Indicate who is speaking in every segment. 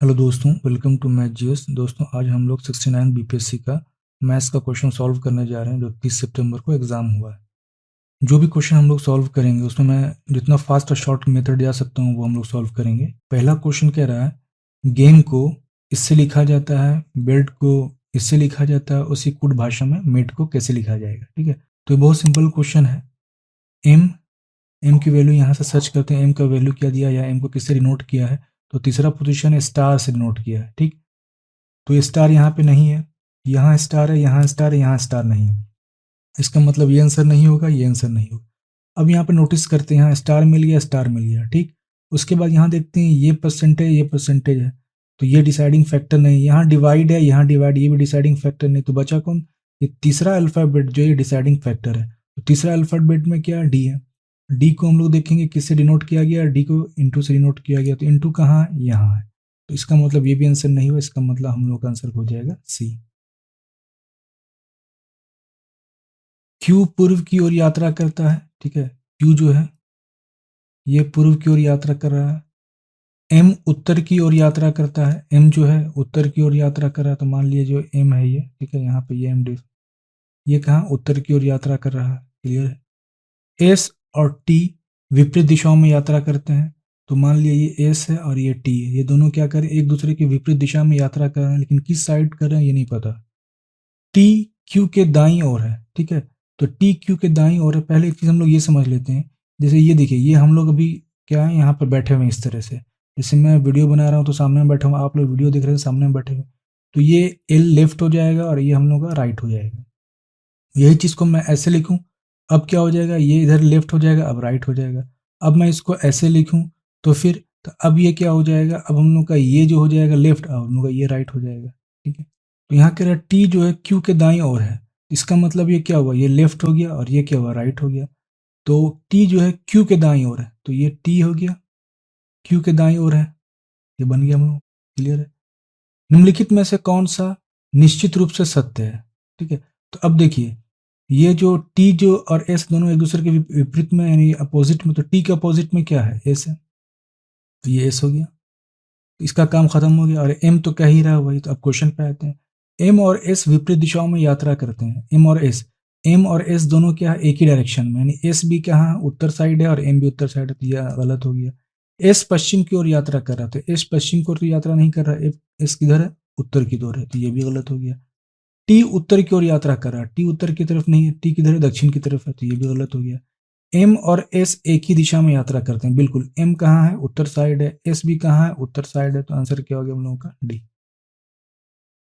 Speaker 1: Hello दोस्तों, welcome to math GS. दोस्तों, आज हम लोग 69 बीपीएससी का मैथ्स का क्वेश्चन सॉल्व करने जा रहे हैं, जो 30 सितंबर को एग्जाम हुआ है। जो भी क्वेश्चन हम लोग सॉल्व करेंगे उसमें मैं जितना फास्ट और शॉर्ट मेथड जा सकता हूँ वो हम लोग सॉल्व करेंगे। पहला क्वेश्चन कह रहा है, गेम को इससे लिखा जाता है, बेल्ट को इससे लिखा जाता है, उसी कुट भाषा में मेट को कैसे लिखा जाएगा। ठीक है, तो ये बहुत सिंपल क्वेश्चन है। एम एम की वैल्यू यहाँ से सर्च करते हैं, एम का वैल्यू क्या दिया या एम को किससे डिनोट किया है। तो तीसरा पोजीशन है स्टार से डिनोट किया है। ठीक, तो ये स्टार यहाँ पे नहीं है, यहाँ स्टार है, यहाँ स्टार है, यहाँ स्टार नहीं है। इसका मतलब ये आंसर नहीं होगा, ये आंसर नहीं होगा। अब यहाँ पे नोटिस करते हैं, यहाँ स्टार मिल गया, स्टार मिल गया। ठीक, उसके बाद यहाँ देखते हैं ये परसेंटेज, ये परसेंटेज है, तो ये डिसाइडिंग फैक्टर नहीं। यहाँ डिवाइड है, यहाँ डिवाइड, ये भी डिसाइडिंग फैक्टर नहीं। तो बचा कौन? ये तीसरा अल्फाबेट जो ये डिसाइडिंग फैक्टर है। तो तीसरा अल्फाबेट में क्या? डी है। डी को हम लोग देखेंगे किससे डिनोट किया गया, डी को इंटू से डिनोट किया गया। तो इंटू कहाँ? यहाँ है। तो इसका मतलब ये भी आंसर नहीं हुआ, इसका मतलब हम लोग का आंसर हो जाएगा सी। क्यू पूर्व की ओर यात्रा करता है। ठीक है, क्यू जो है ये पूर्व की ओर यात्रा कर रहा है। एम उत्तर की ओर यात्रा करता है, एम जो है उत्तर की ओर यात्रा कर रहा है। तो मान लिया जो एम है ये, ठीक है, यहाँ पे ये एम डी, ये कहाँ? उत्तर की ओर यात्रा कर रहा है। क्लियर है। एस और टी विपरीत दिशाओं में यात्रा करते हैं। तो मान लिया ये एस है और ये टी है, ये दोनों क्या कर रहे हैं? एक दूसरे के विपरीत दिशा में यात्रा कर रहे हैं, लेकिन किस साइड कर रहे हैं ये नहीं पता। टी क्यू के दाईं ओर है। ठीक है, तो टी क्यू के दाईं ओर है। पहले एक चीज हम लोग ये समझ लेते हैं, जैसे ये देखिए, ये हम लोग अभी क्या है, यहाँ पर बैठे हुए हैं इस तरह से। जैसे मैं वीडियो बना रहा हूँ तो सामने में बैठा हूँ, आप लोग वीडियो देख रहे हैं सामने में बैठे हुए। तो ये एल लेफ्ट हो जाएगा और ये हम लोग का राइट हो जाएगा। यही चीज को मैं ऐसे लिखूं, अब क्या हो जाएगा? ये इधर लेफ्ट हो जाएगा, अब राइट हो जाएगा। अब मैं इसको ऐसे लिखूं तो फिर, तो अब ये क्या हो जाएगा? अब हम लोग का ये जो हो जाएगा लेफ्ट, अब हम लोग का ये राइट हो जाएगा। ठीक है, तो यहाँ कह रहा है टी जो है क्यू के दाईं ओर है। इसका मतलब ये क्या हुआ? ये लेफ्ट हो गया और ये क्या हुआ? राइट हो गया। तो टी जो है क्यू के दाईं ओर है, तो ये टी हो गया, क्यू के दाईं ओर है, ये बन गया हम लोग। क्लियर है। निम्नलिखित में से कौन सा निश्चित रूप से सत्य है? ठीक है, तो अब देखिए, ये जो टी जो और एस दोनों एक दूसरे के विपरीत में, यानी अपोजिट में, तो टी के अपोजिट में क्या है? एस है, तो ये एस हो गया। इसका काम खत्म हो गया। और एम तो कह ही रहा है वही। तो अब क्वेश्चन पे आते हैं। एम और एस विपरीत दिशाओं में यात्रा करते हैं। एम और एस दोनों क्या है? एक ही डायरेक्शन में, यानी एस भी कहाँ? उत्तर साइड है और एम भी उत्तर साइड है, तो यह गलत हो गया। एस पश्चिम की ओर यात्रा कर रहा था, एस पश्चिम की ओर तो यात्रा नहीं कर रहा, एस किधर है? उत्तर की ओर है, तो ये भी गलत हो गया। टी उत्तर की ओर यात्रा कर रहा है, टी उत्तर की तरफ नहीं है, टी किधर है? दक्षिण की तरफ है, तो ये भी गलत हो गया। एम और एस एक ही दिशा में यात्रा करते हैं, बिल्कुल। एम कहाँ है? उत्तर साइड है, एस भी कहाँ है? उत्तर साइड है, तो आंसर क्या हो गया हम लोगों का? डी।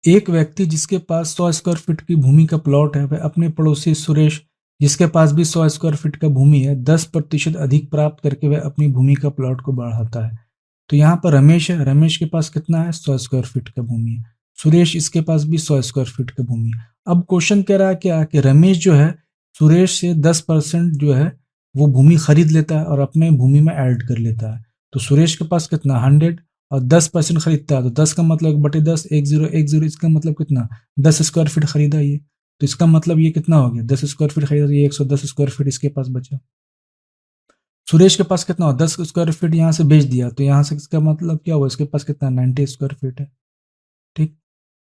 Speaker 1: एक व्यक्ति जिसके पास 100 स्क्वायर फीट की भूमि का प्लॉट है, वह अपने पड़ोसी सुरेश जिसके पास भी 100 स्क्वायर फीट का भूमि है, 10% अधिक प्राप्त करके वह अपनी भूमि का प्लॉट को बढ़ाता है। तो यहाँ पर रमेश है, रमेश के पास कितना है? 100 स्क्वायर फीट का भूमि है। सुरेश, इसके पास भी 100 स्क्वायर फीट का भूमि है। अब क्वेश्चन कह रहा है क्या, कि रमेश जो है सुरेश से 10% जो है वो भूमि खरीद लेता है और अपने भूमि में ऐड कर लेता है। तो सुरेश के पास कितना? 100, और 10% खरीदता है, तो 10 का मतलब 1/10, 1010, इसका मतलब कितना? 10 स्क्वायर फीट खरीदा ये। तो इसका मतलब ये कितना हो गया? 10 स्क्वायर फीट खरीदा, ये 110 स्क्वायर फीट इसके पास बचा। सुरेश के पास कितना हो? 10 स्क्वायर फीट यहाँ से बेच दिया, तो यहाँ से इसका मतलब क्या हुआ? इसके पास कितना? 90 स्क्वायर फीट है। ठीक,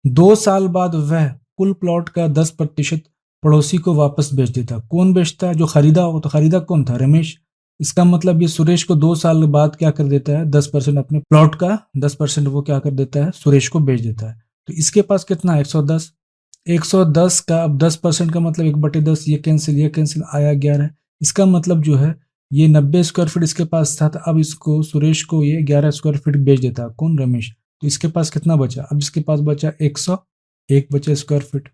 Speaker 1: 2 साल बाद वह कुल प्लॉट का 10% पड़ोसी को वापस बेच देता। कौन बेचता है? जो खरीदा हो। तो खरीदा कौन था? रमेश। इसका मतलब ये सुरेश को 2 साल बाद क्या कर देता है? 10%, अपने प्लॉट का 10% वो क्या कर देता है? सुरेश को बेच देता है। तो इसके पास कितना? 110। 110 का अब 10% का मतलब 1/10, ये कैंसिल, ये कैंसिल, आया 11। इसका मतलब जो है ये 90 स्क्वायर फीट इसके पास था, तो अब इसको सुरेश को ये 11 स्क्वायर फीट बेच देता है। कौन? रमेश। तो इसके पास कितना बचा? अब इसके पास बचा 101 बचा स्क्वायर फीट।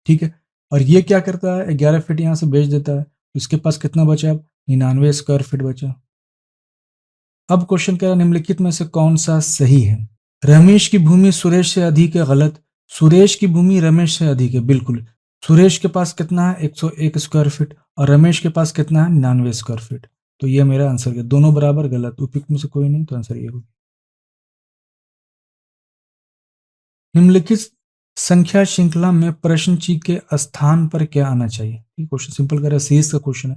Speaker 1: ठीक है, और ये क्या करता है? 11 फीट यहाँ से बेच देता है, तो इसके पास कितना बचा? अब 99 स्क्वायर फीट बचा। अब क्वेश्चन कह रहा है, निम्नलिखित में से कौन सा सही है? रमेश की भूमि सुरेश से अधिक है। गलत। सुरेश की भूमि रमेश से अधिक है, बिल्कुल। सुरेश के पास कितना है? 101 स्क्वायर फीट, और रमेश के पास कितना है? 99 स्क्वायर फीट। तो ये मेरा आंसर है। दोनों बराबर गलत, उपयुक्त में से कोई नहीं, तो आंसर ये होगा। निम्नलिखित संख्या श्रृंखला में प्रश्न ची के स्थान पर क्या आना चाहिए? ये क्वेश्चन सिंपल कर रहा है, सीरीज का क्वेश्चन है।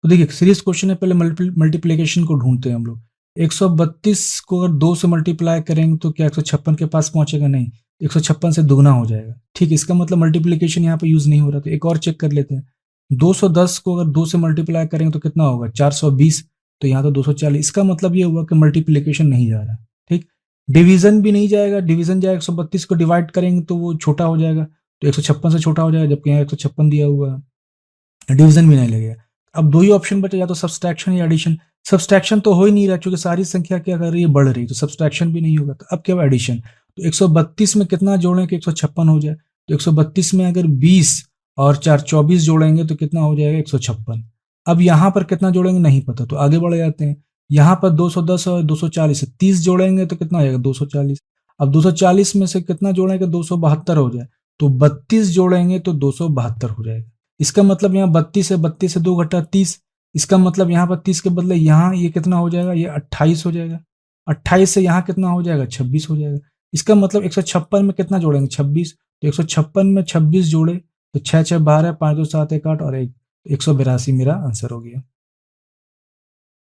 Speaker 1: तो देखिए, सीरीज क्वेश्चन है, पहले मल्टीप्लिकेशन को ढूंढते हैं हम लोग। 132 को अगर 2 से मल्टीप्लाई करेंगे तो क्या 156 के पास पहुंचेगा? नहीं, 156 से दुगना हो जाएगा। ठीक है, इसका मतलब मल्टीप्लीकेशन यहाँ पे यूज नहीं हो रहा। तो एक और चेक कर लेते हैं, 210 को अगर 2 से मल्टीप्लाई करेंगे तो कितना होगा? 420। तो यहाँ तो 240। इसका मतलब ये हुआ कि मल्टीप्लीकेशन नहीं जा रहा। ठीक, डिवीजन भी नहीं जाएगा। डिवीजन जाएगा, 132 को डिवाइड करेंगे तो वो छोटा हो जाएगा, तो 156 से छोटा हो जाएगा, जबकि यहाँ 156 दिया हुआ है। डिवीजन भी नहीं लगेगा। अब दो ही ऑप्शन बचे, या तो सब्सट्रैक्शन या एडिशन। सब्सट्रैक्शन तो हो ही नहीं रहा, क्योंकि सारी संख्या क्या कर रही है? बढ़ रही है, तो सब्सट्रैक्शन भी नहीं होगा। तो अब क्या? एडिशन। तो 132 में कितना जोड़ें कि 156 हो जाए? तो 132 में अगर 20 और 4 24 जोड़ेंगे तो कितना हो जाएगा? 156। अब यहाँ पर कितना जोड़ेंगे नहीं पता, तो आगे बढ़ जाते हैं। यहाँ पर 210 और 240 से 30 जोड़ेंगे तो कितना हो जाएगा? 240। अब 240 में से कितना जोड़ेंगे? 272 हो जाए, तो 32 जोड़ेंगे तो 272 हो जाएगा। इसका मतलब यहाँ 32 है, 32 से 2 घटा 30। इसका मतलब यहाँ पर 30 के बदले यहाँ ये कितना हो जाएगा? ये 28 हो जाएगा। 28 से यहाँ कितना हो जाएगा? 26 हो जाएगा। इसका मतलब 156 में कितना जोड़ेंगे? 26। तो 156 में 26 जोड़े तो 6 6 12, 5 2 7 1 8 और 1, 182 मेरा आंसर हो गया।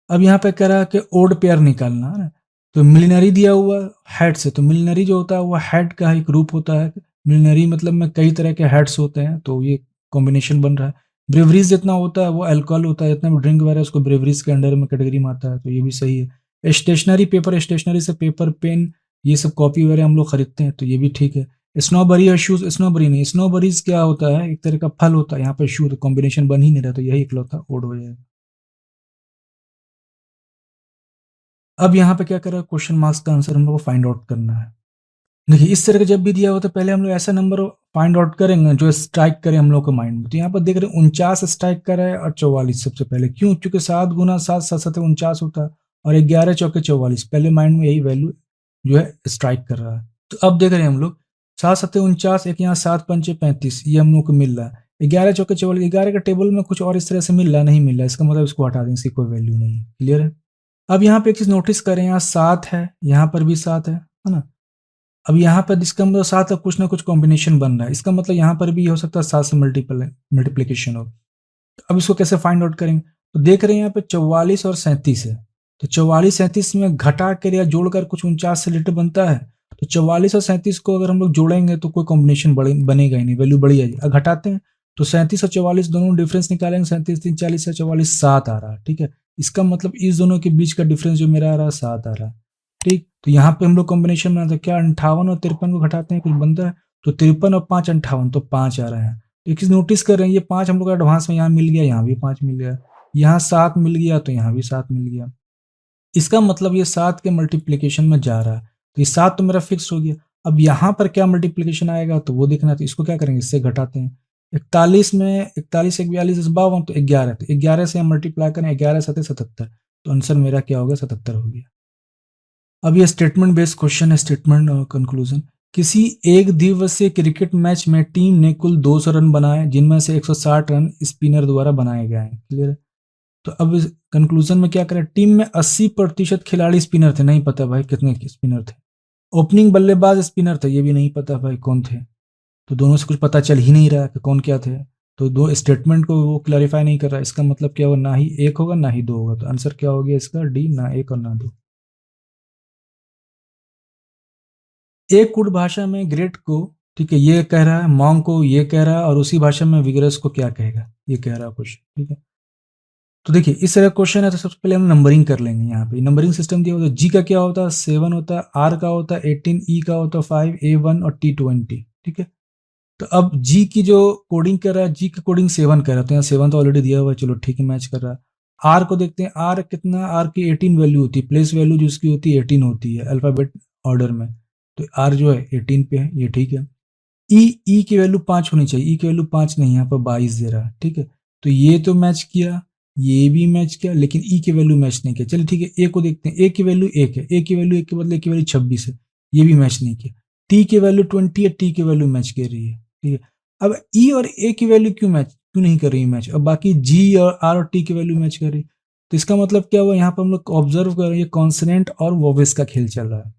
Speaker 1: अब यहाँ पे कह रहा है कि ओड पेयर निकालना है ना। तो मिलिनरी दिया हुआ हेड से, तो मिलिनरी जो होता है वो हेड का एक रूप होता है। मिलिनरी मतलब में कई तरह के हेड्स होते हैं, तो ये कॉम्बिनेशन बन रहा है। ब्रेवरीज जितना होता है वो अल्कोहल होता है, जितना भी ड्रिंक वगैरह उसको ब्रेवरीज के अंडर में कैटेगरी में आता है, तो ये भी सही है। स्टेशनरी पेपर, स्टेशनरी से पेपर पेन ये सब कॉपी वगैरह हम लोग खरीदते हैं, तो ये भी ठीक है। स्नोबरी और शूज, स्नोबरी नहीं, स्नोबरीज क्या होता है? एक तरह का फल होता है। यहाँ पर शू, तो कॉम्बिनेशन बन ही नहीं रहा, तो यही इकलौता ओड हो जाएगा। अब यहाँ पे क्या कर रहा है? क्वेश्चन मार्क्स का आंसर हम लोग को फाइंड आउट करना है। देखिए, इस तरह का जब भी दिया हो तो पहले हम लोग ऐसा नंबर फाइंड आउट करेंगे जो स्ट्राइक करे हम लोग के माइंड में। तो यहाँ पर देख रहे हैं 49 स्ट्राइक करा है और 44 सबसे पहले। क्यों? क्योंकि 7 गुना 7 7 7 49 होता है, और 11 चौके 44। पहले माइंड में यही वैल्यू जो है स्ट्राइक कर रहा है। तो अब देख रहे हैं हम लोग 7 7 49, एक यहाँ 7 पंचे 35, ये हम लोग को मिल रहा है। 11 चौके 44, 11 का टेबल में कुछ और इस तरह से मिल रहा नहीं मिल रहा, इसका मतलब इसको हटा दें, इसकी कोई वैल्यू नहीं है। क्लियर है? अब यहाँ पे एक चीज नोटिस करें, यहाँ 7 है, यहाँ पर भी 7 है ना। अब यहाँ पर इसका मतलब 7 का कुछ ना कुछ कॉम्बिनेशन बन रहा है, इसका मतलब यहाँ पर भी हो सकता है 7 से मल्टीप्लीकेशन हो। तो अब इसको कैसे फाइंड आउट करेंगे? तो देख रहे हैं यहाँ पे 44 और 37 है, तो 44 37 में घटा कर या जोड़कर कुछ 49 से रिलेटेड बनता है। तो 44 और 37 को अगर हम लोग जोड़ेंगे तो कोई कॉम्बिनेशन बनेगा ही नहीं, वैल्यू बढ़ी जाएगी। अब घटाते हैं तो 37 और 44 दोनों डिफरेंस निकालेंगे, 37 3 40 से 44 7 आ रहा है। ठीक है, इसका मतलब इस दोनों के बीच का डिफरेंस जो मेरा आ रहा है 7 आ रहा है। ठीक, तो यहाँ पे हम लोग कॉम्बिनेशन बनाते हैं क्या? 58 और 53 को घटाते हैं, कुछ बनता है। तो 53 और 5 58, तो 5 आ रहा है। तो एक चीज नोटिस कर रहे हैं, ये 5 हम लोग एडवांस में यहाँ मिल गया, यहाँ भी 5 मिल गया, यहाँ 7 मिल गया, तो यहाँ भी 7 मिल गया। इसका मतलब ये 7 के मल्टीप्लीकेशन में जा रहा है, तो ये 7 तो मेरा फिक्स हो गया। अब यहाँ पर क्या मल्टीप्लीकेशन आएगा तो वो देखना है, तो इसको क्या करेंगे? इससे घटाते हैं। 41 में 41 एक 42 52, तो 11, तो 11 से हम मल्टीप्लाई करें, 11 7 77, तो आंसर मेरा क्या हो गया? 77 हो गया। अब ये स्टेटमेंट बेस्ड क्वेश्चन है, स्टेटमेंट कंक्लूजन। किसी एक दिवसीय क्रिकेट मैच में टीम ने कुल 200 रन बनाए, जिनमें से 160 रन स्पिनर द्वारा बनाए गए हैं। क्लियर है? तो अब कंक्लूजन में क्या करें? टीम में 80% खिलाड़ी स्पिनर थे, नहीं पता भाई कितने स्पिनर थे। ओपनिंग बल्लेबाज स्पिनर थे, ये भी नहीं पता भाई कौन थे। तो दोनों से कुछ पता चल ही नहीं रहा कि कौन क्या थे। तो दो स्टेटमेंट को वो क्लैरिफाई नहीं कर रहा, इसका मतलब क्या होगा? ना ही एक होगा ना ही दो होगा। तो आंसर क्या हो गया इसका? डी, ना एक और ना दो। एक कुट भाषा में ग्रेट को, ठीक है, ये कह रहा है, मॉन्ग को ये कह रहा है, और उसी भाषा में विगरस को क्या कहेगा ये कह रहा है क्वेश्चन। ठीक है, तो देखिए इस तरह क्वेश्चन है, तो सबसे पहले हम नंबरिंग कर लेंगे। यहाँ पे नंबरिंग सिस्टम दिया होता है। जी का क्या होता है? 7 होता है। आर का होता है 18, ई का होता है 5, A1 और T20। ठीक है, तो अब जी की जो कोडिंग कर रहा है, जी का कोडिंग 7 कर रहा है, तो यहाँ 7 तो ऑलरेडी दिया हुआ है, चलो ठीक है, मैच कर रहा है। आर को देखते हैं, आर कितना? आर की 18 वैल्यू होती है, प्लेस वैल्यू जो उसकी होती है 18 होती है अल्फाबेट ऑर्डर में, तो आर जो है 18 पे है, ये ठीक है। ई की वैल्यू 5 होनी चाहिए, ई की वैल्यू 5 नहीं, यहाँ पर 22 दे रहा है। ठीक है, तो ये तो मैच किया, ये भी मैच किया, लेकिन ई की वैल्यू मैच नहीं किया। चलिए ठीक है, ए को देखते हैं। ए की वैल्यू 1 है, ए की वैल्यू 1 के बदले ए की वैल्यू 26 है, ये भी मैच नहीं किया। टी की वैल्यू 20 है, टी की वैल्यू मैच कर रही है। ठीक है, अब ई और ए की वैल्यू क्यों नहीं कर रही है मैच? अब बाकी जी और आर और टी की वैल्यू मैच कर रही। तो इसका मतलब क्या हुआ? यहाँ पर हम लोग ऑब्जर्व कर रहे हैं कॉन्सोनेंट और वोवेल्स का खेल चल रहा है।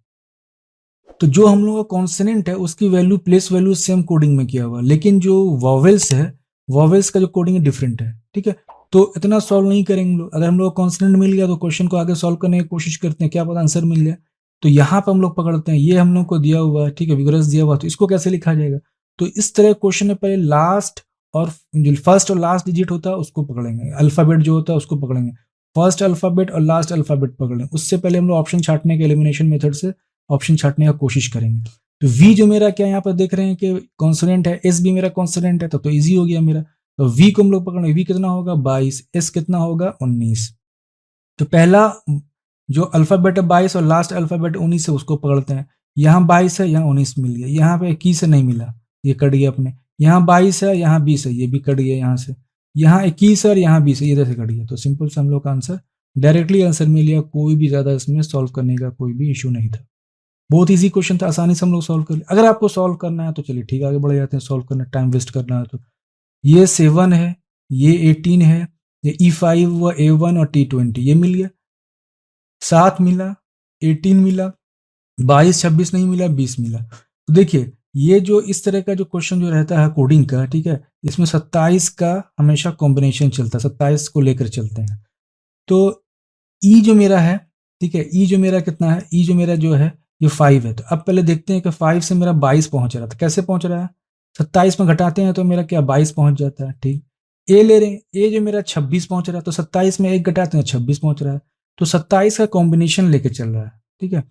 Speaker 1: तो जो हम लोग का कॉन्सोनेंट है उसकी value, place value same coding में किया हुआ, लेकिन जो वॉवेल्स है, वॉवेल्स का जो कोडिंग है डिफरेंट है। ठीक है, तो इतना सॉल्व नहीं करेंगे हम लोग। अगर हम लोग कॉन्स्टेंट मिल गया तो क्वेश्चन को आगे सॉल्व करने की कोशिश करते हैं, क्या पता आंसर मिल जाए। तो यहाँ पर हम लोग पकड़ते हैं, ये हम लोग को दिया हुआ है, ठीक है, विगोरस दिया हुआ, तो इसको कैसे लिखा जाएगा। तो इस तरह क्वेश्चन में पहले लास्ट और जो फर्स्ट और लास्ट डिजिट होता है उसको पकड़ेंगे, अल्फाबेट जो होता है उसको पकड़ेंगे, फर्स्ट अल्फाबेट और लास्ट अल्फाबेट पकड़ेंगे। उससे पहले हम लोग ऑप्शन छाटने के एलिमिनेशन मेथड से ऑप्शन छाटने का कोशिश करेंगे। तो वी जो मेरा क्या यहाँ पर देख रहे हैं कि कॉन्सोनेंट है, एस भी मेरा कॉन्सोनेंट है, तो इजी हो गया मेरा। तो वी को हम लोग पकड़ेंगे, वी कितना होगा 22, एस कितना होगा 19। तो पहला जो अल्फाबेट है 22 और लास्ट अल्फाबेट 19 है उसको पकड़ते हैं। यहाँ 22 है, यहाँ 19 मिल गया, यहाँ पे 21 से नहीं मिला, ये कट गया अपने। यहाँ 22 है, यहाँ 20 है, ये भी कट गया यहाँ से। यहाँ 21 है और यहाँ 20 है, ये इधर से कट गया। तो सिंपल से हम लोग का आंसर डायरेक्टली आंसर मिल गया, कोई भी ज्यादा इसमें सॉल्व करने का कोई भी इशू नहीं था। बहुत ईजी क्वेश्चन था, आसानी से हम लोग सॉल्व कर लिया। अगर आपको सॉल्व करना है तो चलिए ठीक, आगे बढ़ जाते हैं। सॉल्व करना, टाइम वेस्ट करना है तो ये 7 है, ये 18 है, ये E5 व A1 और T20 ये मिल गया। 7 मिला, 18 मिला, 22 26 नहीं मिला, 20 मिला। तो देखिए ये जो इस तरह का जो क्वेश्चन जो रहता है कोडिंग का, ठीक है, इसमें 27 का हमेशा कॉम्बिनेशन चलता है, 27 को लेकर चलते हैं। तो ई जो मेरा है, ठीक है, ई जो मेरा कितना है, ई जो मेरा जो है ये 5 है। तो अब पहले देखते हैं कि 5 से मेरा 22 पहुंच रहा था, कैसे पहुंच रहा है, 27 में घटाते हैं तो मेरा क्या 22 पहुंच जाता है, ठीक। ए ले रहे हैं, ए जो मेरा 26 पहुंच रहा है, तो 27 में एक घटाते हैं 26 पहुंच रहा है। तो 27 का कॉम्बिनेशन लेके चल रहा है, ठीक है।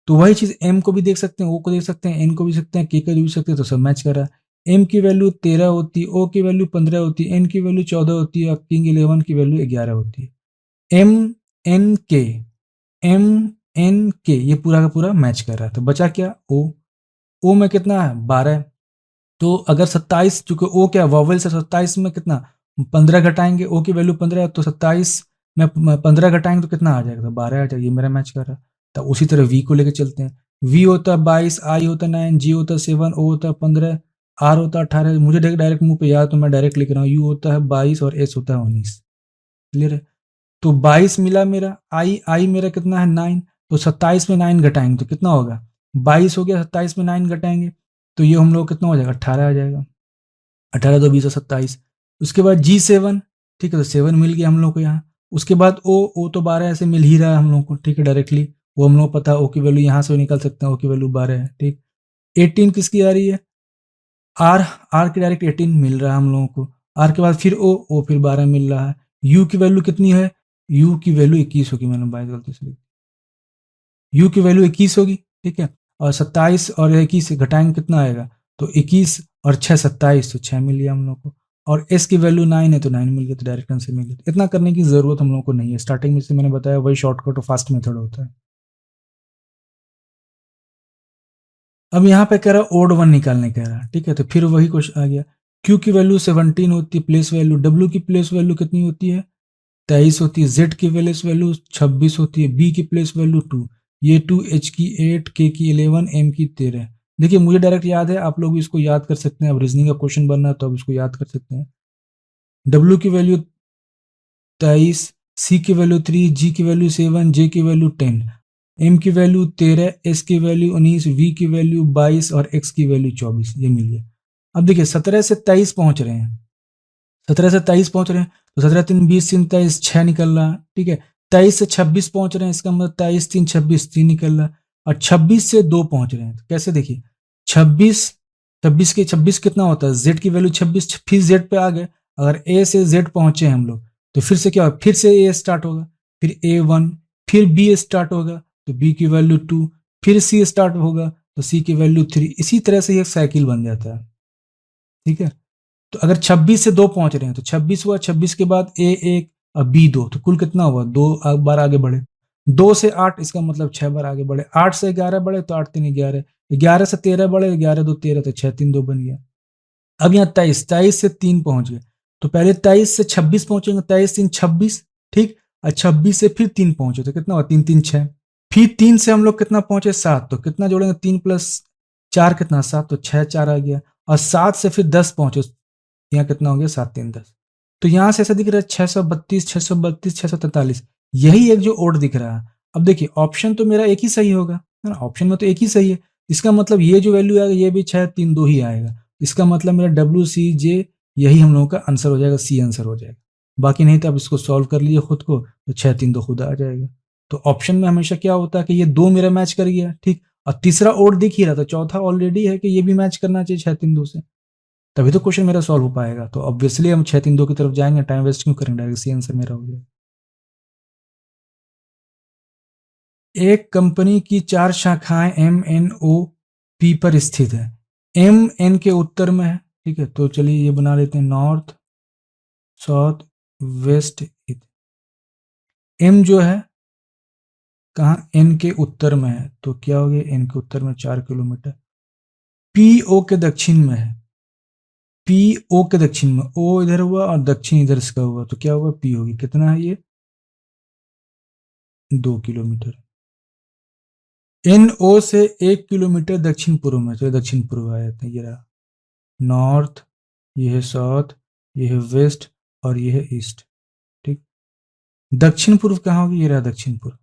Speaker 1: तो वही चीज एम को भी देख सकते हैं, ओ को देख सकते हैं, एन को भी सकते हैं, के को भी सकते हैं, तो सब मैच कर रहा है। एम की वैल्यू 13 होती है, ओ की वैल्यू 15 होती है, एन की वैल्यू 14 होती है और किंग 11 की वैल्यू 11 होती है। एम एन के, एम एन के ये पूरा का पूरा मैच कर रहा है। तो बचा क्या ओ, ओ में कितना है 12। तो अगर 27, चूंकि ओ क्या वॉवेल से 27 में कितना 15 घटाएंगे, ओ की वैल्यू 15 है, तो 27 में 15 घटाएंगे तो कितना आ जाएगा, तो 12 आ जाएगा, ये मेरा मैच कर रहा है। तो उसी तरह वी को लेकर चलते हैं। वी होता है 22, आई होता है 9, जी होता है 7, ओ होता है 15, आर होता है 18। मुझे डायरेक्ट मुंह पे याद तो मैं डायरेक्ट लिख रहा हूँ, यू होता है 22 और एस होता है 19। क्लियर है। तो 22 मिला मेरा, आई आई मेरा कितना है 9, तो 27 में 9 घटाएंगे तो कितना होगा 22 हो गया, 27 में 9 घटाएंगे तो ये हम लोग कितना हो जाएगा 18 आ जाएगा। 18 2 20 और 27। उसके बाद G7, ठीक है, तो 7 मिल गया हम लोग को यहाँ। उसके बाद ओ तो 12 ऐसे मिल ही रहा है हम लोग को, ठीक है, डायरेक्टली वो हम लोग पता है, ओ की वैल्यू यहाँ से निकाल सकते हैं, ओ की वैल्यू 12 है, ठीक। 18 किसकी आ रही है, आर, आर की डायरेक्ट 18 मिल रहा है हम लोगों को। आर के बाद फिर ओ फिर 12 मिल रहा है। यू की वैल्यू कितनी है, यू की वैल्यू 21 होगी, मैंने 22 गलती से लिखी, यू की वैल्यू 21 होगी, ठीक है। और 27 और 21 घटाएंगे कितना आएगा, तो 21 और 6 27, तो 6 मिल गया हम लोग को। और एस की वैल्यू 9 है तो 9 मिल गया, तो डायरेक्ट आंसर मिल गया। इतना करने की जरूरत हम लोग को नहीं है, स्टार्टिंग में से मैंने बताया वही शॉर्टकट और फास्ट मेथड होता है। अब यहाँ पे कह रहा है ओड वन निकालने कह रहा है, ठीक है, तो फिर वही क्वेश्चन आ गया। क्यू की वैल्यू 17 होती है प्लेस वैल्यू, डब्ल्यू की प्लेस वैल्यू कितनी होती है 23 होती है, जेड की प्लेस वैल्यू 26 होती है, बी की प्लेस वैल्यू 2, ये 2, एच की 8, के की 11, एम की 13। देखिए मुझे डायरेक्ट याद है, आप लोग भी इसको याद कर सकते हैं। अब रीजनिंग का क्वेश्चन बनना है तो आप इसको याद कर सकते हैं। डब्ल्यू की वैल्यू 23, सी की वैल्यू 3, जी की वैल्यू 7, जे की वैल्यू 10, एम की वैल्यू 13, एस की वैल्यू 19, वी की वैल्यू 22 और एक्स की वैल्यू 24, ये मिल गया। अब देखिए 17 से 23 पहुंच रहे हैं, 17 से 23 पहुंच रहे हैं, तो 17 3 20 3 23 6 निकल रहा है, ठीक है। 23 से 26 पहुंच रहे हैं, इसका मतलब 23 3 26 3 निकल रहा है। और 26 से 2 पहुंच रहे हैं, तो कैसे देखिए 26, 26 के 26 कितना होता है, जेड की वैल्यू 26, फिर जेड पे आ गए। अगर ए से जेड पहुंचे हम लोग तो फिर से क्या होगा, फिर से ए स्टार्ट होगा, फिर A1, फिर बी स्टार्ट होगा तो बी की वैल्यू 2, फिर सी स्टार्ट होगा तो सी की वैल्यू 3। इसी तरह से ये साइकिल बन जाता है, ठीक है। तो अगर 26 से 2 पहुंच रहे हैं तो 26 हुआ, 26 के बाद A1 और B2, तो कुल कितना हुआ 2 बार आगे बढ़े। 2 से 8 इसका मतलब 6 बार आगे बढ़े। 8 से 11 बढ़े तो 8 3 11, 11 से 13 बढ़े, 11 2 13, तो 6 3 2 बन गया। अब यहाँ 23, 23 से 3 पहुंच गए, तो पहले 23 से 26 पहुंचेंगे, 23 3 26, ठीक। और 26 से फिर 3 पहुंचे तो कितना हुआ 3 3 6, फिर 3 से हम लोग कितना पहुंचे 7, तो कितना जोड़ेंगे 3 प्लस 4 कितना 7, तो 6 4 आ गया। और 7 से फिर 10 पहुंचे, यहाँ कितना हो गया 7 3 10। तो यहां से ऐसा दिख रहा है 632 632 643, यही एक जो ओड दिख रहा है। अब देखिए ऑप्शन तो मेरा एक ही सही होगा, है ना, ऑप्शन में तो एक ही सही है। इसका मतलब ये जो वैल्यू आएगा ये भी 6 3 2 ही आएगा। इसका मतलब मेरा W C J यही हम लोगों का आंसर हो जाएगा, सी आंसर हो जाएगा। बाकी नहीं तो आप इसको सॉल्व कर लीजिए खुद को, तो 6 3 तो खुद आ जाएगा। तो ऑप्शन में हमेशा क्या होता है कि ये 2 मेरा मैच कर गया, ठीक, और तीसरा और दिख ही रहा था, चौथा ऑलरेडी है कि ये भी मैच करना चाहिए 6 3 2 से, तभी तो क्वेश्चन मेरा सॉल्व हो पाएगा। तो ऑब्वियसली हम 6 3 2 की तरफ जाएंगे, टाइम वेस्ट क्यों करेंगे, डायरेक्ट सी आंसर मेरा हो जाएगा। एक कंपनी की 4 शाखाएं MNOP पर स्थित है। MN के उत्तर में है, ठीक है, तो चलिए ये बना लेते हैं north south west east. M जो है कहाँ, N के उत्तर में है, तो क्या हो गया, N के उत्तर में 4 किलोमीटर। PO के दक्षिण में है, PO के दक्षिण में, O इधर हुआ और दक्षिण इधर इसका हुआ, तो क्या होगा, P होगी, कितना है ये, 2 किलोमीटर। NO से 1 किलोमीटर दक्षिण पूर्व में, तो दक्षिण पूर्व आ जाते हैं, ये रहा नॉर्थ, ये है साउथ, ये है वेस्ट और ये है ईस्ट, ठीक। दक्षिण पूर्व कहाँ होगी, ये रहा दक्षिण पूर्व,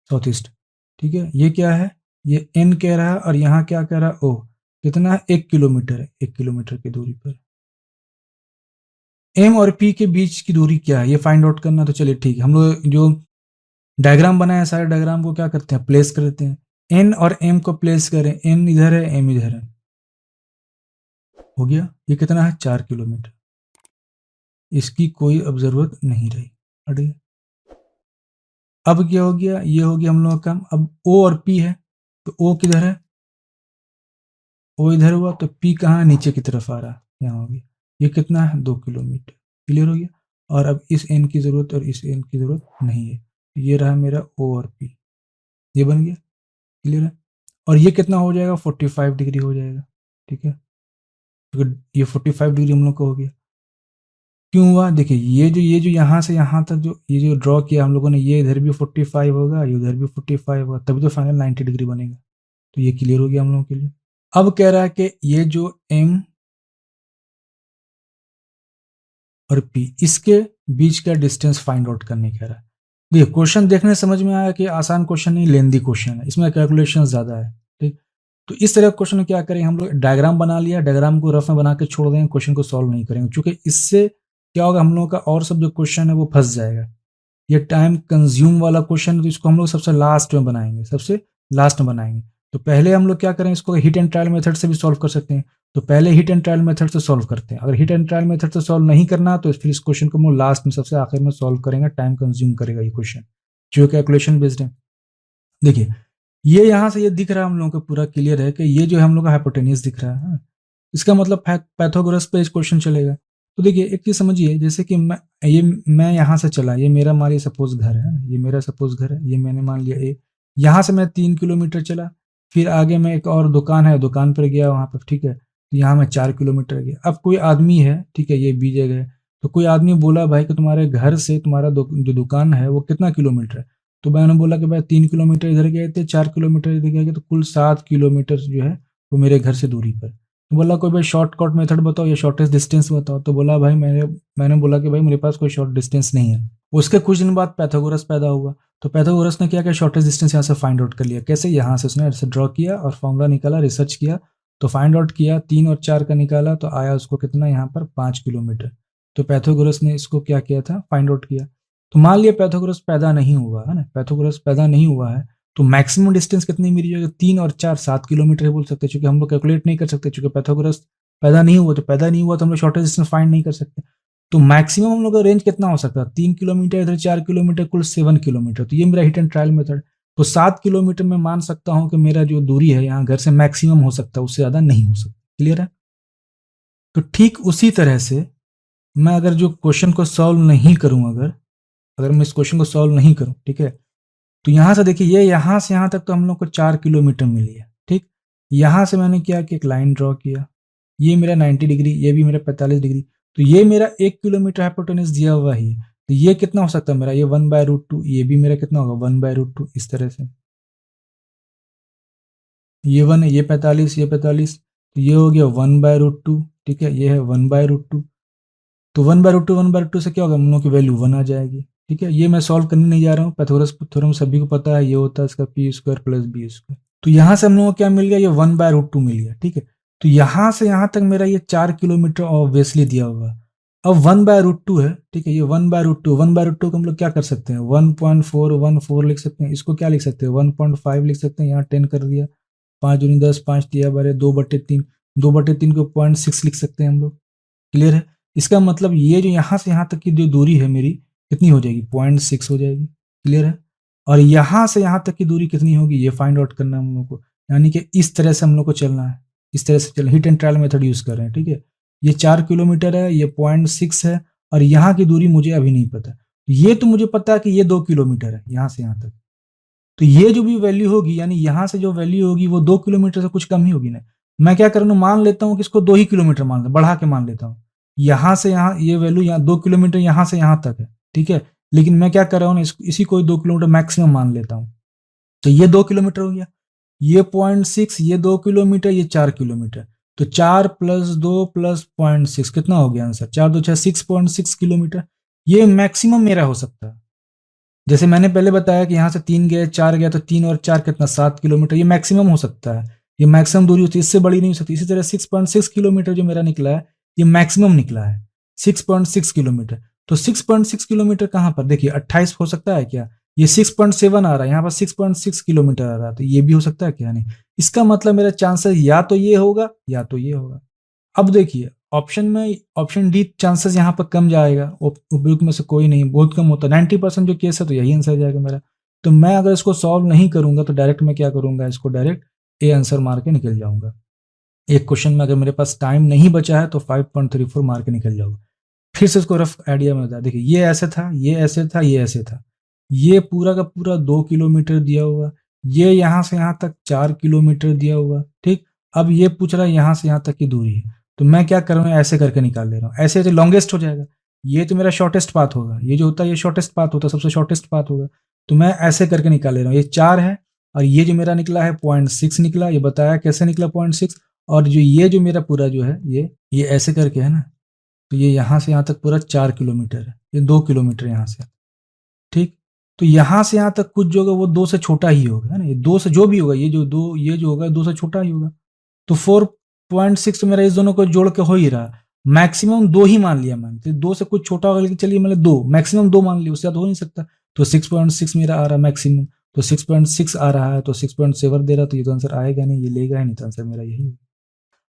Speaker 1: साउथ ईस्ट, ठीक है। ये क्या है, ये N कह रहा है और यहाँ क्या कह रहा है, O, कितना है, 1 किलोमीटर है, 1 किलोमीटर की दूरी पर। M और P के बीच की दूरी क्या है, ये फाइंड आउट करना, तो चलिए ठीक है, हम लोग जो डायग्राम बनाया सारे डायग्राम को क्या करते हैं, प्लेस करते हैं। N और M को प्लेस करें, N इधर है M इधर है, हो गया, ये कितना है, 4 किलोमीटर, इसकी कोई अब जरूरत नहीं रही, हट गया। अब क्या हो गया, ये हो गया हम लोगों का काम। अब O और P है, तो O किधर है, O इधर हुआ, तो P कहाँ, नीचे की तरफ आ रहा है, यहाँ हो गया, ये कितना है, 2 किलोमीटर, क्लियर हो गया। और अब इस N की जरूरत और इस N की जरूरत नहीं है, ये रहा मेरा O और P, ये बन गया, क्लियर है। और ये कितना हो जाएगा, 45 डिग्री हो जाएगा, ठीक है, क्योंकि ये 45 डिग्री हम लोग को हो गया। क्यों हुआ, देखिए ये जो यहाँ से यहाँ तक जो ये जो ड्रॉ किया हम लोगों ने, ये इधर भी 45 होगा, ये उधर भी 45 होगा, तभी तो फाइनल 90 डिग्री बनेगा। तो ये क्लियर हो गया हम लोगों के लिए। अब कह रहा है कि ये जो M और P, इसके बीच का डिस्टेंस फाइंड आउट करने कह रहा है। देखिए क्वेश्चन देखने समझ में आया कि आसान क्वेश्चन नहीं, लेंदी क्वेश्चन है, इसमें कैलकुलेशन ज्यादा है, ठीक। तो इस तरह क्वेश्चन क्या करें, हम लोग डायग्राम बना लिया, डायग्राम को रफ में बना के छोड़ देंगे, क्वेश्चन को सॉल्व नहीं करेंगे, क्योंकि इससे क्या होगा, हम लोगों का और सब जो क्वेश्चन है वो फंस जाएगा। ये टाइम कंज्यूम वाला क्वेश्चन है, तो इसको हम लोग सबसे लास्ट में बनाएंगे, सबसे लास्ट में बनाएंगे। तो पहले हम लोग क्या करें, इसको हिट एंड ट्रायल मेथड से भी सॉल्व कर सकते हैं, तो पहले हिट एंड ट्रायल मेथड से सॉल्व करते हैं। अगर हिट एंड ट्रायल मेथड से सॉल्व नहीं करना तो फिर इस क्वेश्चन को हम लास्ट में सबसे आखिर में सॉल्व करेंगे, टाइम कंज्यूम करेगा ये क्वेश्चन, जो कैलकुलेशन बेस्ड है। देखिए ये यहाँ से ये दिख रहा है हम लोगों को पूरा क्लियर है कि ये जो है हम लोग का हाइपोटेन्यूस दिख रहा है, हाँ? इसका मतलब पैथागोरस पे क्वेश्चन चलेगा। तो देखिए एक चीज समझिए, जैसे कि मैं यहाँ से चला, ये मेरा मान लिया सपोज घर है, ये मेरा सपोज घर है, ये मैंने मान लिया ए, यहाँ से मैं 3 किलोमीटर चला, फिर आगे मैं एक और दुकान है, दुकान पर गया वहां पर, ठीक है, तो यहाँ मैं 4 किलोमीटर गया। अब कोई आदमी है, ठीक है, ये बी जगह है, तो कोई आदमी बोला भाई कि तुम्हारे घर से तुम्हारा जो दुकान है वो कितना किलोमीटर है, तो मैंने बोला कि भाई 3 किलोमीटर इधर गए थे, 4 किलोमीटर इधर गए थे, तो कुल 7 किलोमीटर जो है वो मेरे घर से दूरी पर। तो बोला कोई भाई शॉर्टकट मेथड बताओ या शॉर्टेस्ट डिस्टेंस बताओ, तो बोला भाई मैंने बोला कि भाई मेरे पास कोई शॉर्ट डिस्टेंस नहीं है। उसके कुछ दिन बाद पैथागोरस पैदा हुआ, तो पैथागोरस ने क्या किया, शॉर्टेस्ट डिस्टेंस यहाँ से फाइंड आउट कर लिया। कैसे, यहाँ से उसने ऐसे ड्रॉ किया और फॉर्मूला निकाला, रिसर्च किया, तो फाइंड आउट किया, 3 और 4 का निकाला, तो आया उसको कितना, यहाँ पर 5 किलोमीटर। तो पैथागोरस ने इसको क्या किया था, फाइंड आउट किया। तो मान लिया पैथागोरस पैदा नहीं हुआ है ना, पैथागोरस पैदा नहीं हुआ है, तो मैक्सिमम डिस्टेंस कितनी मिली जाएगी, 3 और 4 7 किलोमीटर बोल सकते हैं, क्योंकि हम लोग कैलकुलेट नहीं कर सकते, क्योंकि पैथागोरस पैदा नहीं हुआ, तो पैदा नहीं हुआ तो हम लोग शॉर्टेस्ट डिस्टेंस फाइंड नहीं कर सकते। तो मैक्सिमम हम लोग का रेंज कितना हो सकता है, 3 किलोमीटर इधर 4 किलोमीटर, कुल 7 किलोमीटर। तो ये मेरा हिट एंड ट्रायल मेथड। तो 7 किलोमीटर में मान सकता हूं कि मेरा जो दूरी है यहाँ घर से मैक्सिमम हो सकता है, उससे ज्यादा नहीं हो सकता, क्लियर है। तो ठीक उसी तरह से मैं अगर जो क्वेश्चन को सॉल्व नहीं करूं, अगर मैं इस क्वेश्चन को सॉल्व नहीं करूं, ठीक है, तो यहां से देखिए ये यहां से यहां तक तो हम लोग को 4 किलोमीटर मिली है, ठीक। यहां से मैंने क्या कि एक लाइन ड्रॉ किया, ये मेरा 90 डिग्री, ये भी मेरा 45 डिग्री, तो ये मेरा 1 किलोमीटर हाइपोटेन्यूस दिया हुआ ही है। तो ये कितना हो सकता है मेरा, ये 1/√2, ये भी मेरा कितना होगा 1/√2, इस तरह से ये 1 है, ये 45, ये 45, तो ये हो गया 1/√2, ठीक है, ये है 1/√2। तो 1/√2 1/√2 से क्या होगा, हम लोग की वैल्यू 1 आ जाएगी, ठीक है। ये मैं सॉल्व करने नहीं जा रहा हूँ, पैथागोरस थ्योरम सभी को पता है, ये होता है इसका p² + b²। तो यहाँ से हम लोगों को क्या मिल गया, ये 1/√2 मिल गया, ठीक है। तो यहाँ से यहाँ तक मेरा ये 4 किलोमीटर ऑब्वियसली दिया हुआ, अब 1/√2 है, ठीक है, ये 1/√2, 1/√2 को हम लोग क्या कर सकते हैं, 1.414 लिख सकते हैं, इसको क्या लिख सकते हैं, 1.5 लिख सकते हैं, यहाँ 10 कर दिया, 5 दूनी 10, 5 दिया 12, 2/3, 2/3 को 0.6 लिख सकते हैं हम लोग। क्लियर है? इसका मतलब ये जो यहाँ से यहाँ तक की जो दूरी है मेरी कितनी हो जाएगी, 0.6 हो जाएगी। क्लियर है? और यहाँ से यहाँ तक की दूरी कितनी होगी ये फाइंड आउट करना है हम लोग को, यानी कि इस तरह से हम लोग को चलना है, इस तरह से चल, hit and trial method use कर रहे हैं, ठीक है। ये 4 किलोमीटर है, ये 0.6 है, और यहाँ की दूरी मुझे अभी नहीं पता। ये तो मुझे पता है कि ये 2 किलोमीटर है यहाँ से यहाँ तक, तो ये जो भी वैल्यू होगी, यानी यहाँ से जो वैल्यू होगी वो 2 किलोमीटर से कुछ कम ही होगी ना। मैं क्या करूँ, मान लेता हूँ कि इसको 2 ही किलोमीटर मान लेता, बढ़ा के मान लेता हूँ, यहाँ से यहाँ ये वैल्यू यहाँ 2 किलोमीटर यहाँ से यहाँ तक है, ठीक है। लेकिन मैं क्या कर रहा हूँ ना, इसी को 2 किलोमीटर मैक्सिमम मान लेता हूँ, तो ये 2 किलोमीटर हो गया, ये 0.6, ये 2 किलोमीटर, ये 4 किलोमीटर, तो 4 + 2 + 0.6 कितना हो गया आंसर, 4 2 6 6.6 किलोमीटर। ये मैक्सिमम मेरा हो सकता है। जैसे मैंने पहले बताया कि यहाँ से 3 गए 4 गया, तो 3 और 4 कितना, 7 किलोमीटर, ये मैक्सिमम हो सकता है, ये मैक्सिमम दूरी होती है, इससे बड़ी नहीं हो सकती। इसी तरह 6.6 किलोमीटर जो मेरा निकला है, ये मैक्सिमम निकला है, 6.6 किलोमीटर। तो 6.6 किलोमीटर कहाँ पर, देखिए 28 हो सकता है क्या, ये 6.7 आ रहा है, यहाँ पर 6.6 किलोमीटर आ रहा है, तो ये भी हो सकता है क्या, नहीं। इसका मतलब मेरा चांसेस या तो ये होगा या तो ये होगा। अब देखिए ऑप्शन में, ऑप्शन डी चांसेस यहाँ पर कम जाएगा, उपयुक्त में से कोई नहीं, बहुत कम होता है, 90% जो केस है, तो यही आंसर जाएगा मेरा। तो मैं अगर इसको सॉल्व नहीं करूंगा तो डायरेक्ट मैं क्या करूंगा, इसको डायरेक्ट ए आंसर मार के निकल जाऊंगा। एक क्वेश्चन में अगर मेरे पास टाइम नहीं बचा है तो 5.34 मार के निकल जाऊंगा। फिर से इसको रफ आइडिया में बता, देखिए ये ऐसे था, ये ऐसे था, ये ऐसे था, ये पूरा का पूरा 2 किलोमीटर दिया हुआ, ये यहाँ से यहाँ तक 4 किलोमीटर दिया हुआ, ठीक। अब ये पूछ रहा है यहाँ से यहाँ तक की दूरी है, तो मैं क्या कर रहा हूँ, ऐसे करके निकाल ले रहा हूँ, ऐसे तो लॉन्गेस्ट हो जाएगा, ये तो मेरा शॉर्टेस्ट पाथ होगा, ये जो होता है ये शॉर्टेस्ट पाथ होता है, सबसे शॉर्टेस्ट पाथ होगा, तो मैं ऐसे करके निकाल ले रहा हूँ। ये 4 है, और ये जो मेरा निकला है 0.6 निकला, ये बताया कैसे निकला 0.6, और जो ये जो मेरा पूरा जो है ये ऐसे करके है ना, तो ये यहाँ से यहाँ तक पूरा 4 किलोमीटर है, ये 2 किलोमीटर यहाँ से, ठीक। तो यहाँ से यहाँ तक कुछ जो होगा वो 2 से छोटा ही होगा, है ना, ये 2 से जो भी होगा, ये जो 2, ये जो होगा 2 से छोटा ही होगा। तो 4.6 तो मेरा इस दोनों को जोड़ के हो ही रहा, मैक्सिमम 2 ही मान लिया मैंने, तो 2 से कुछ छोटा होगा, लेकिन चलिए मैंने 2 मैक्सिमम 2 मान लिया, उससे ज्यादा हो नहीं सकता। तो 6.6 मेरा आ रहा मैक्सिमम, तो 6.6 आ रहा है, तो 6.7 दे रहा, तो ये तो आंसर आएगा नहीं, ये लेगा ही नहीं, तो आंसर मेरा यही है।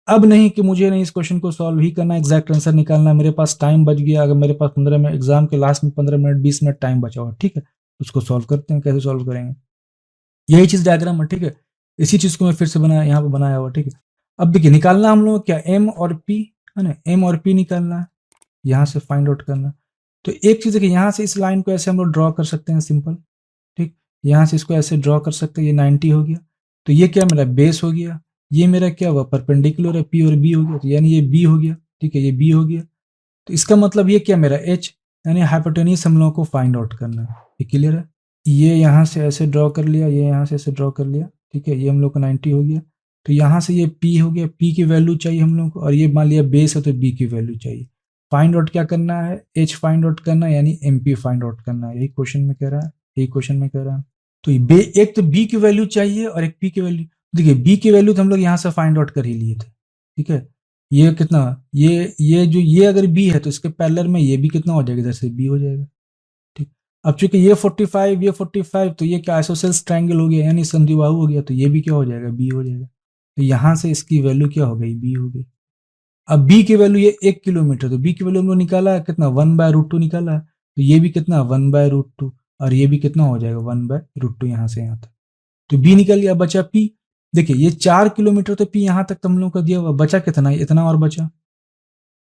Speaker 1: अब नहीं कि मुझे नहीं इस क्वेश्चन को सॉल्व ही करना, एग्जैक्ट आंसर निकालना है, मेरे पास टाइम बच गया, अगर मेरे पास 15 मिनट एग्जाम के लास्ट में 15 मिनट 20 मिनट टाइम बचा हुआ, ठीक है, उसको सॉल्व करते हैं, कैसे सॉल्व करेंगे, यही चीज डायग्राम है, ठीक है। इसी चीज को मैं फिर से बनाया, यहाँ पे बनाया हुआ, ठीक है। अब देखिए निकालना हम लोग क्या, एम और पी, है ना, एम और पी निकालना है, यहाँ से फाइंड आउट करना। तो एक चीज देखिए, यहाँ से इस लाइन को ऐसे हम लोग ड्रॉ कर सकते हैं सिंपल, ठीक। यहाँ से इसको ऐसे ड्रॉ कर सकते हैं, ये 90 हो गया, तो ये क्या मेरा बेस हो गया, ये मेरा क्या हुआ, परपेंडिकुलर है, पी और बी हो गया, तो यानी ये बी हो गया, ठीक है, ये बी हो गया। तो इसका मतलब ये क्या मेरा एच, यानी हाइपोटेन्यूज हम लोगों को फाइंड आउट करना है, ये क्लियर है। ये यहाँ से ऐसे ड्रॉ कर लिया, ये यहाँ से ऐसे ड्रॉ कर लिया, ठीक है, ये हम लोग को 90 हो गया। तो यहाँ से ये P हो गया, P की वैल्यू चाहिए हम लोग को, और ये मान लिया बेस है तो B की वैल्यू चाहिए। फाइंड आउट क्या करना है, H फाइंड आउट करना है, यानी MP फाइंड आउट करना है, यही क्वेश्चन में कह रहा है, यही क्वेश्चन में कह रहा है। तो एक तो B की वैल्यू चाहिए और एक P की वैल्यू। देखिए B की वैल्यू तो हम लोग यहाँ से फाइंड आउट कर ही लिए थे, ठीक है। ये कितना, ये जो ये अगर B है तो इसके पैरेलल में ये भी कितना हो जाएगा, इधर से B हो जाएगा, ठीक। अब चूंकि ये 45 ये 45, तो ये क्या आइसोसेल्स ट्रायंगल हो गया, यानी समद्विबाहु हो गया, तो ये भी क्या हो जाएगा, बी हो जाएगा। तो यहां से इसकी वैल्यू क्या हो गई, बी हो गई। अब बी की वैल्यू ये 1 किलोमीटर, तो बी की वैल्यू हम लोग निकाला है कितना, 1/√2 निकाला है, तो ये भी कितना 1/√2, और ये भी कितना हो जाएगा 1/√2, यहाँ से यहाँ तक। तो बी निकल गया, बचा पी। देखिए ये 4 किलोमीटर तो पी यहाँ तक तो हम लोग का दिया हुआ, बचा कितना, इतना और बचा।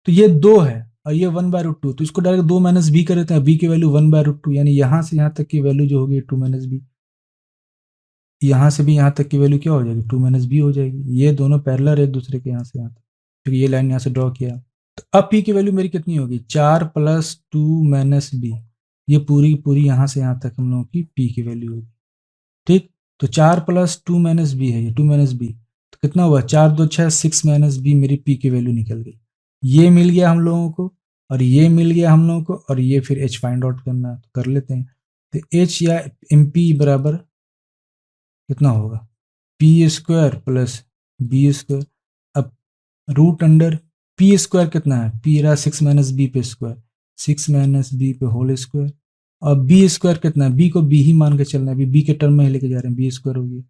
Speaker 1: तो ये 2 है और ये 1/√2, तो इसको डायरेक्ट 2 माइनस बी कर देते हैं, बी की वैल्यू 1/√2, यानी यहां से यहां तक की वैल्यू जो होगी 2 माइनस बी, यहां से भी यहां तक की वैल्यू क्या हो जाएगी, 2 माइनस बी हो जाएगी। ये दोनों पैरेलल है एक दूसरे के, यहाँ से यहाँ तक, क्योंकि ये लाइन यहाँ से ड्रॉ किया। तो अब पी की वैल्यू मेरी कितनी होगी, 4 + 2 माइनस बी, ये पूरी पूरी यहाँ से यहाँ तक हम लोगों की पी की वैल्यू होगी, ठीक। तो 4 + 2 माइनस बी है, ये 2 माइनस बी, तो कितना हुआ, 4 2 6 6 माइनस बी, मेरी पी की वैल्यू निकल गई। ये मिल गया हम लोगों को, और ये मिल गया हम लोगों को, और ये फिर एच फाइंड आउट करना है, तो कर लेते हैं। तो एच या एम पी बराबर कितना होगा, p square plus b square. अब रूट अंडर पी स्क्वायर कितना है, पी रहा 6 माइनस बी पे स्क्वायर, 6 माइनस बी पे होल स्क्वायर, और बी स्क्वायर कितना है, बी को बी ही मान के चलना है, अभी बी के टर्म में ही लेके जा रहे हैं, बी स्क्वायर हो गया।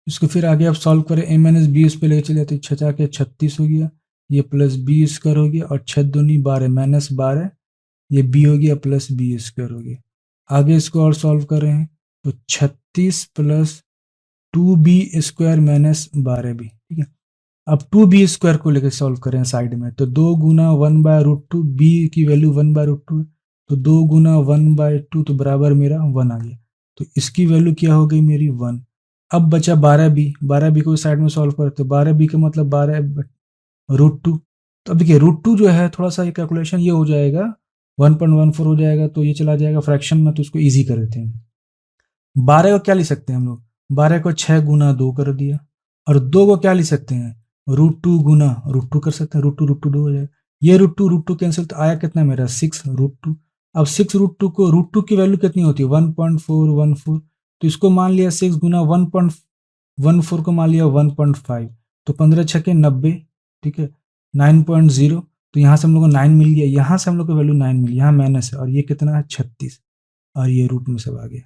Speaker 1: इसको फिर आगे आप सॉल्व करें, ए माइनस बी उस पर लेके चले जाते, 6 के 36 हो गया, ये प्लस बी स्क्वायर हो गया, और 6 दूनी 12 माइनस 12, ये बी हो गया प्लस बी स्क्वायर हो गया। आगे इसको और सॉल्व कर रहे हैं तो 36 plus 2b square minus 12b, ठीक है। अब 2b स्क्वायर को लेकर सॉल्व करें साइड में, तो 2 गुना 1/√2, b की वैल्यू 1/√2, तो 2 गुना 1/2 तो बराबर मेरा 1 आ गया, तो इसकी वैल्यू क्या हो गई मेरी 1। अब बचा 12b को साइड में सॉल्व करते, 12b का मतलब 12√2, तो अब देखिए √2 जो है थोड़ा सा कैलकुलेशन ये हो जाएगा 1.14 हो जाएगा, तो ये चला जाएगा फ्रैक्शन में, तो इसको ईजी कर देते हैं। 12 को क्या लिख सकते हैं हम लोग, 12 को 6 गुना 2 कर दिया, और 2 को क्या लिख सकते हैं, √2 गुना √2 कर सकते हैं, √2 2 हो जाएगा, ये √2 कैंसिल, तो आया कितना मेरा 6√2। अब 6√2 को √2 की वैल्यू कितनी होती है 1.414, तो इसको मान लिया 6 गुना 1.14 को मान लिया 1.5, तो 15 छके 90, ठीक है, 9.0, तो यहाँ से हम लोग को 9 मिल गया, यहाँ से हम लोग को वैल्यू 9 मिली, यहाँ माइनस है, और ये कितना है 36, और ये रूट में सब आ गया,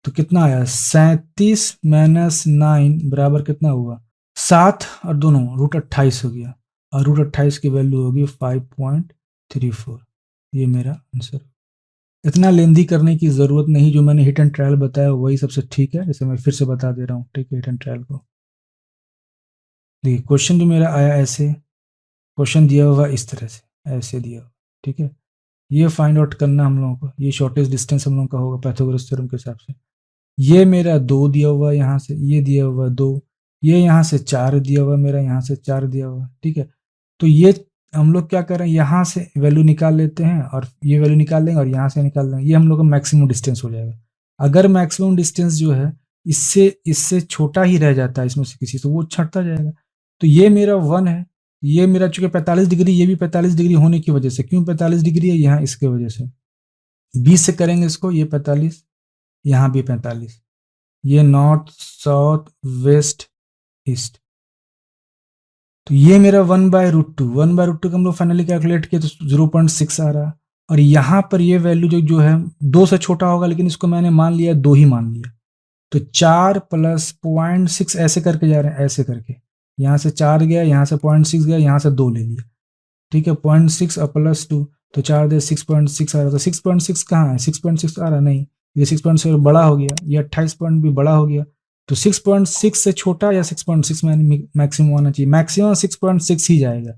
Speaker 1: तो कितना आया 37 माइनस 9 बराबर कितना हुआ 7, और दोनों √28 हो गया, और √28 की वैल्यू होगी 5.34, ये मेरा आंसर। इतना लेंदी करने की ज़रूरत नहीं, जो मैंने हिट एंड ट्रायल बताया वही सबसे ठीक है, जैसे मैं फिर से बता दे रहा हूँ, ठीक है, हिट एंड ट्रायल को। देखिए क्वेश्चन जो मेरा आया ऐसे, क्वेश्चन दिया हुआ इस तरह से, ऐसे दिया हुआ, ठीक है, ये फाइंड आउट करना हम लोगों को, ये शॉर्टेस्ट डिस्टेंस हम लोगों का होगा पाइथागोरस थ्योरम के हिसाब से। ये मेरा 2 दिया हुआ यहाँ से, ये दिया हुआ 2, ये यहाँ से 4 दिया हुआ, मेरा यहाँ से 4 दिया हुआ, ठीक है। तो ये हम लोग क्या कर रहे हैं, यहाँ से वैल्यू निकाल लेते हैं, और ये वैल्यू निकाल लेंगे, और यहाँ से निकाल लेंगे, ये हम लोग का मैक्सिमम डिस्टेंस हो जाएगा। अगर मैक्सिमम डिस्टेंस जो है इससे छोटा ही रह जाता है इसमें से किसी, तो वो छटता जाएगा। तो ये मेरा 1 है, ये मेरा चूंकि 45 डिग्री, ये भी 45 डिग्री होने की वजह से, क्यों 45 डिग्री है यहाँ, इसके वजह से 20 से करेंगे इसको, ये 45, यहाँ भी 45, ये नॉर्थ साउथ वेस्ट ईस्ट, तो ये मेरा 1/√2, 1/√2 का हम लोग फाइनली कैलकुलेट किया तो 0.6 आ रहा, और यहाँ पर ये वैल्यू जो है 2 से छोटा होगा, लेकिन इसको मैंने मान लिया 2 ही मान लिया, तो 4 प्लस 0.6 ऐसे करके जा रहे हैं, ऐसे करके, यहाँ से 4 गया, यहाँ से 0.6 गया, यहाँ से 2 ले लिया, ठीक है, 0.6 और प्लस 2, तो 4 दे 6.6 आ रहा, तो 6.6 कहाँ है, 6.6 आ रहा नहीं, ये 6.6 बड़ा हो गया, ये 28 पॉइंट भी बड़ा हो गया, तो 6.6 से छोटा या 6.6 में मैक्सिमम आना चाहिए, मैक्सिमम 6.6 ही जाएगा,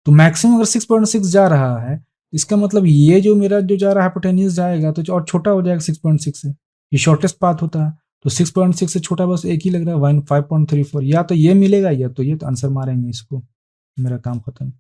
Speaker 1: तो मैक्सिमम अगर 6.6 जा रहा है, इसका मतलब ये जो मेरा जो जा रहा है हाइपोटेन्यूज जाएगा तो और छोटा हो जाएगा 6.6 से, ये शॉर्टेस्ट पाथ होता है, तो 6.6 से छोटा बस एक ही लग रहा है 5.34, या तो ये मिलेगा या तो ये, तो आंसर मारेंगे इसको, मेरा काम खत्म।